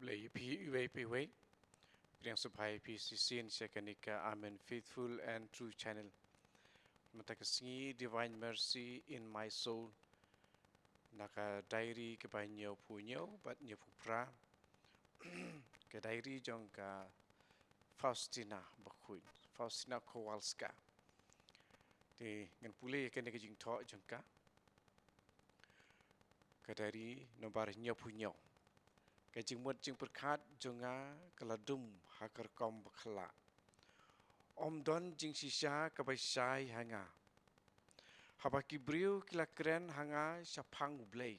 Ublay PUAPWay, Priang Subhai PCC Shekanika, Amen Faithful and True Channel. Matakasingi Divine Mercy in my soul. Naka diary ke ba nyo punyo, but nyo pupra. Ke diary jong ka Faustina Bakuin, Faustina Kowalska. Di ngan pulih ke nega jing to jong ka. Ke diary nombar nyo punyo. Ke jing mut jing perkat jonga keladum hakar kom bakla. Om don jing sisa ke baisai hanga. Habaki briu kila keren hanga syapang ublay.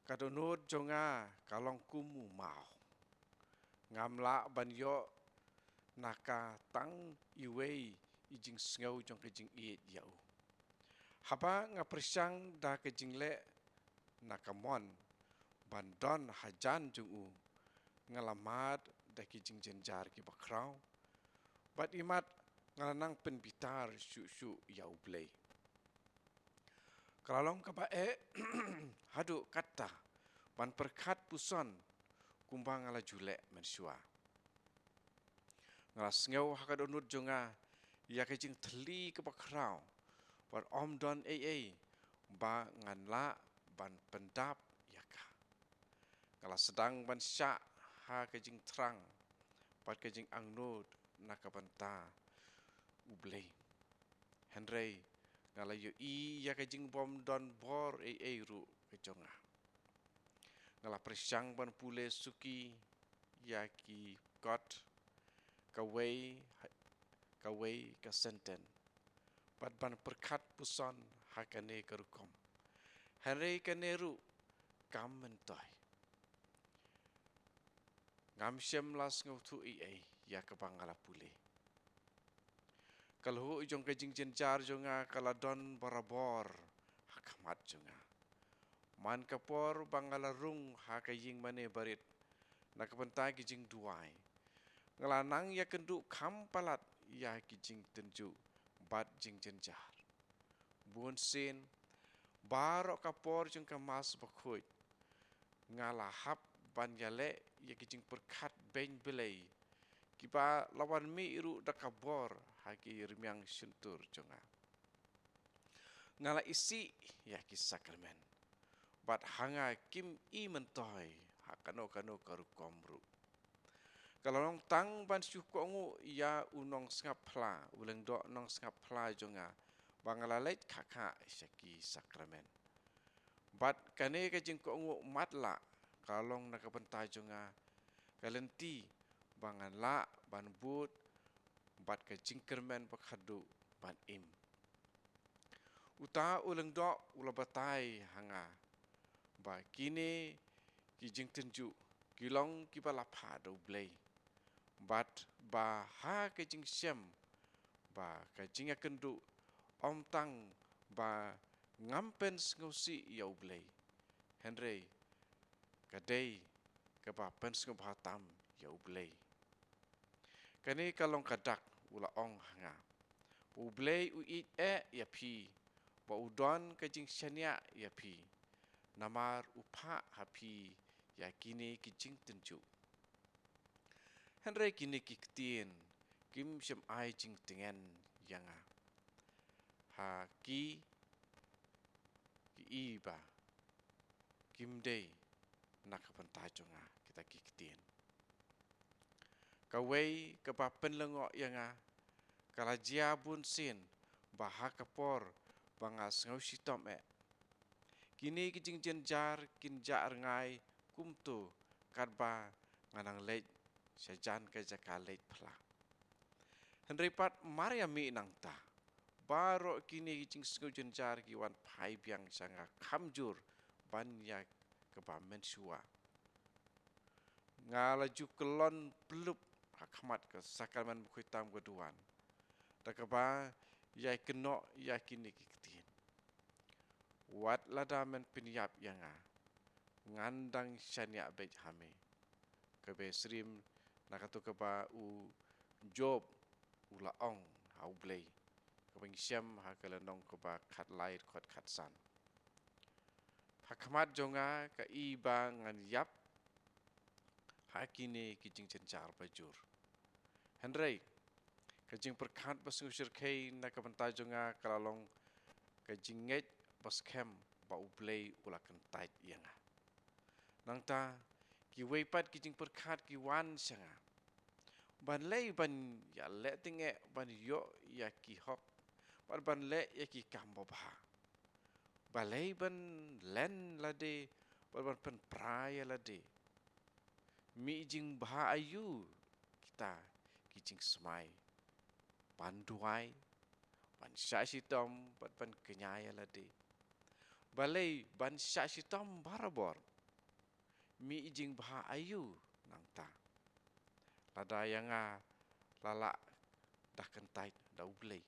Kadonod jonga kalong kumu mau. Ngamla banyo naka tang iwei ijing sngau jong kejing iet yau. Haba nga persang da kejing le nakamon bandon hajan jungu ngalamat da kejing jenjar ki bakrau. Bat imat ngalanang penbitar syuk-syuk yau blay. Kalalong kabae hadu kata ban perkat puson kumbang ala julek mensua. Ngalas ngau hakadonut jonga ya kejing teli ke bakrau. Ban om don ba nganla ban pendap yaka. Ngalas sedang ban syak ha kejing terang bat kejing angnud nakabanta ublay. Henry ngalayo ya kejing bom don bor ru kejonga. Ngala presyang ban pule suki ya ki got kawai kasenten. Bat ban perkat puson hakane kerukom. Henry kaneru kam mentoy. Ngam syem las ngutu ya kebangala pule. Kalau ujung kejing jenjar jonga kaladon barabor hakamat jonga. Man kapor bangalarung hakaying mane barit nakapentai kejing duai. Ngelanang ya kenduk kampalat ya kejing tenju bat jing jenjar. Buon sin barok kapor jong kamas bakut. Ngalahap ban yale ya kejing perkat ben belai. Kiba lawan mi iru dakabor haki rimyang syuntur jonga. Ngala isi ya ki sakramen. Bat hanga kim i mentoy hakano karu komru. Kalau nong tang ban syukongu ya unong skapla uleng dok nong skapla jonga. Bangala leit kakak syaki sakramen. Bat kane kejing kongu matla kalong nakapentai jonga. Kalenti bangan la ban but bat ke jingkermen bakhadu ban im. Uta uleng dok ula batai hanga. Ba kini ki jing tenju kilong ki balapa do blay. Bat ba ha ke jing syem ba ke jing akendu om tang ba ngampen ngosi yau blay. Henry kadai ke ba pens ngobatam yau blay. Kani kalong kadak ula ong hanga. Ublay uit ya pi. Ba udon kejing syania ya pi. Namar upa hapi ya kini kejing tenju. Henry kini kiktin. Kim syam ai jing tengen yanga. Ha ki iba. Kim day nakapentai jonga kita kiktin. Kawai kebapen lengok yanga kalajia bun sin bahak kapor bangas ngau sitom kini kijing jenjar kinja ngai kumtu kadba nganang lej sajan ke jaka lej pla. Henripat mariami nang ta baro kini kijing ngau jenjar kiwan pai biang sanga kamjur banyak keba mensua. Ngalaju kelon pelup hakamat ke sakramen bukhitam keduan. Takaba yai kenok yai kini kiktin. Wat lada men penyap yanga. Ngandang syaniak bej hame. Kebe srim nakatu keba u job ula ong hau blay. Kebeng syam hakalenong keba kat lair kot kat san. Hakamat jonga ka iba ngan yap hakine kijing cencar bajur. Henry, kajing perkat basungusir kay na kabantay nga kalalong kajing nget bas kem ba ublay ulakan tait yanga. Nang ta kiwaypat kijing perkat kiwan siya nga. Ban lay ban ya le tinge ban yo ya ki hok ban le ya ki kambo bah. Balay ban len lade ban pen praya lade. Mi jing bah ayu kita kijing semai. Ban duai ban syasitom ban kenyaya lade. Balay ban syasitom barabor. Mi jing bah ayu nang ta. Lada yang lala dah kentai dah ublay.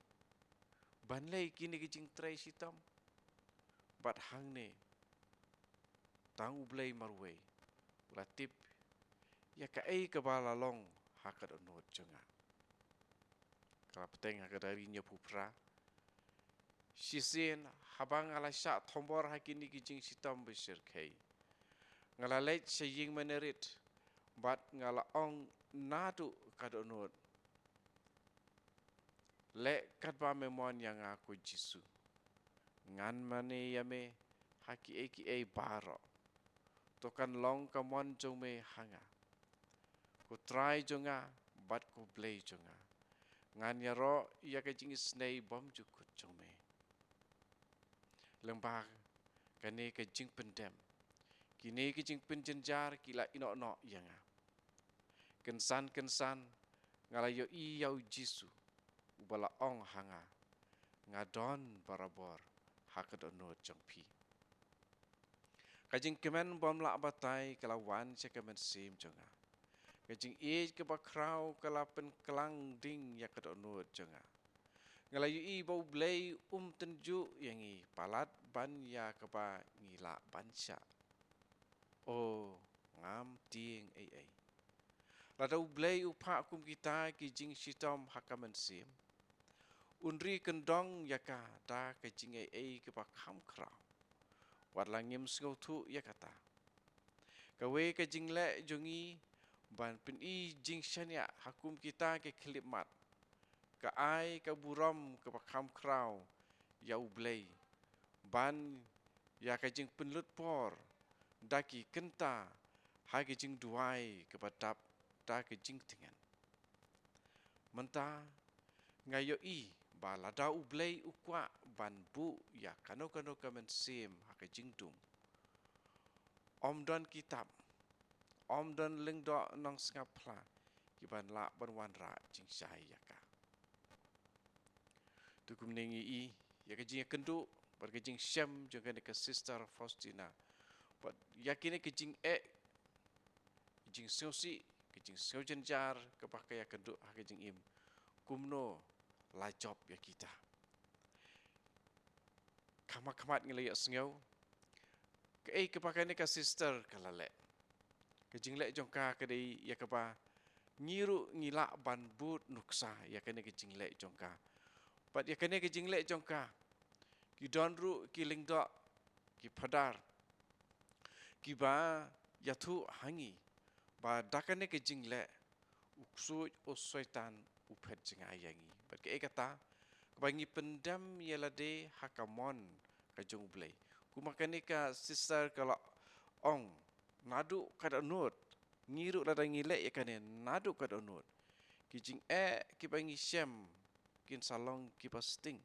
Ban lay kini kijing tray sitom. Bat hang ne tang ublay marway. Ulatip ya ka ai ka balalong hakat onot jonga. Kala peteng hakat dari nya pupra. Sisin habang ala syak thombor hakini kijing sitom besir kai. Ngala leit saying menerit. Bat ngala ong nadu kad onot. Lek kad ba memon yang aku jisu. Ngan mane yame haki eki baro. Tokan long kamon jong me hanga. Ku try jonga bat ku play jonga. Ngan yaro ia kajing snei bom jukut jong me. Lembah kane kajing pendem. Kini kajing penjenjar kila ino yanga. Kensan ngalayo iyau jisu. Ubala ong hanga. Ngadon barabor hakat onot jong pi. Kajing kemen bom lak batai kalawan se kemen sim jonga. Kajing ke bakrau kalapen kelang ding ya kedonut jonga. Ngalayu bau blay tenju yang palat ban ya keba ngila bansya. Oh ngam ting ai. Lada ublay upak kum kita kijing sitom hakamen sim. Unri kendong yaka da kajing ai keba kam krau. Wat langim sengau tu ya kata. Kawe kajing le jongi ban pen jing syanya hakum kita ke klipmat. Ka ai ka buram ke pakam krau ya ublay. Ban ya kajing penlut por daki kenta ha kajing duai ke badap da kajing tingan. Menta ngayo balada ublay ukwa ban bu ya kano kamen sim ha kajing dum. Om don kitab. Om don lingdo nang sengapla. Kiban la berwan ra jing syai yaka. Tu kumningi ya kajing kendu bar kajing syam juga ke sister Faustina. But yakini kajing kajing siosi kajing siojenjar kepakai ya kendu ha kajing im. Kumno la job ya kita. Kamat ngelayak sengau. Kepakai ni ke sister kalale. Kajing lek jongka kedai ya kepa ngiru ngilak ban but nuksa ya kene kajing lek jongka. Pat ya kene kajing lek jongka. Ki donru ki lingdok ki padar. Ki ba ya tu hangi. Ba dakane kajing lek uksuj usaitan upet jengayangi. Pat ke kata kebangi pendam ya lade hakamon kajong blay. Kumakane ka sister kalau ong nadu kada nut ngiru lada ngilek ya kane nadu kada nut kijing kibangi syam kin salong kipasting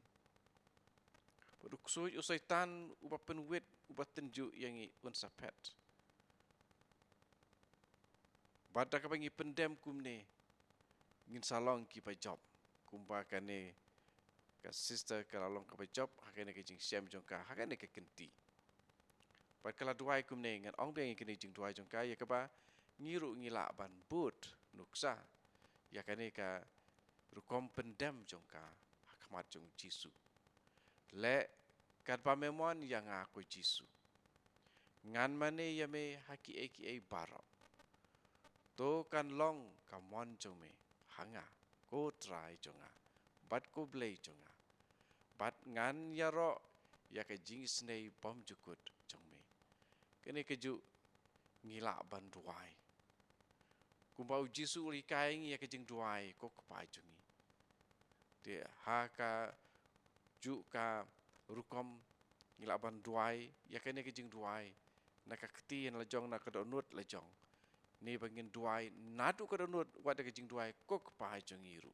produk suj usaitan uba penwit uba tenju yang unsapet bada kabangi pendem kumne ngin salong kipa job kumba kane ka sister kalalong kipa job hakane kijing syam jongka hakane ke kenti. Pat kala duai kumne ngan ong beng kini jing duai jongka ya keba ngiru ngila ban but nuksa ya kane ka rukom pendem jongka hakmat jong jisu le kat pa memon yang aku jisu ngan mane ya me haki baro to kan long kamon jong me hanga ko try jonga bat ko blay jonga bat ngan yaro ya ka jing snei bom jukut jong me kene keju ngila ban duai kumbau Jisu ri kaing ya kejing duai ko kepai jungi. Dia haka ju ka rukom ngilaban duai ya kene kejing duai. Nak keti yang lejong nak kedonut lejong. Ni bangin duai nadu kedonut wada kejing duai ko kepai jungi ru.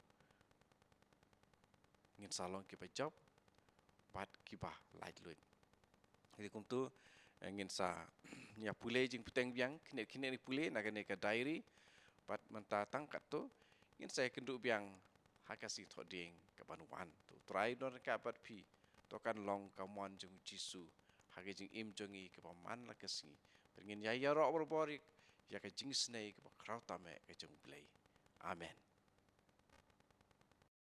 Ngin salong kipa job bat kipa light luit. Jadi kum tu ngin sa nya pule jing puteng biang kine ni pule nak kene ka diary bat menta tangkat tu ngin saya kendu biang hakasi thoding ka banuan tu try don ka bat pi to kan long ka mon jung Jisu hage jing im jongi ka paman la kasngi ngin ya ro borik ya ka jing snei ka krauta me ka jung play. Amen.